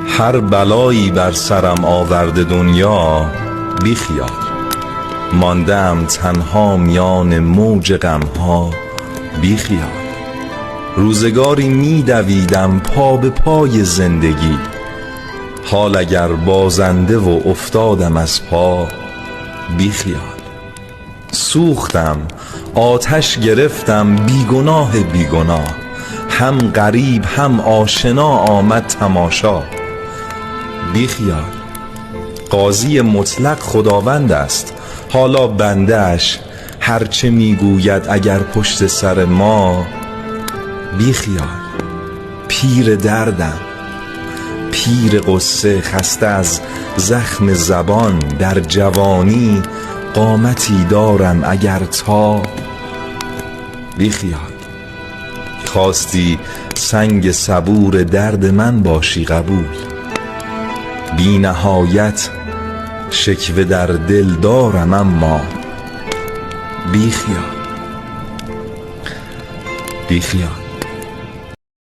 هر بلایی بر سرم آورده دنیا، بی خیال ماندم تنها میان موج غمها، بی خیال. روزگاری می دویدم پا به پای زندگی، حال اگر بازنده و افتادم از پا، بی خیال. سوختم آتش گرفتم بیگناه بیگناه، هم غریب هم آشنا آمد تماشا، بی خیال. قاضی مطلق خداوند است، حالا بنده اش هرچه میگوید اگر پشت سر ما، بی خیال. پیر دردم، پیر قصه، خسته از زخم زبان، در جوانی قامتی دارم اگر تا، بی خیال. خواستی سنگ صبور درد من باشی قبول، بی نهایت شکوه در دل دارم اما بی خیال، بی خیال.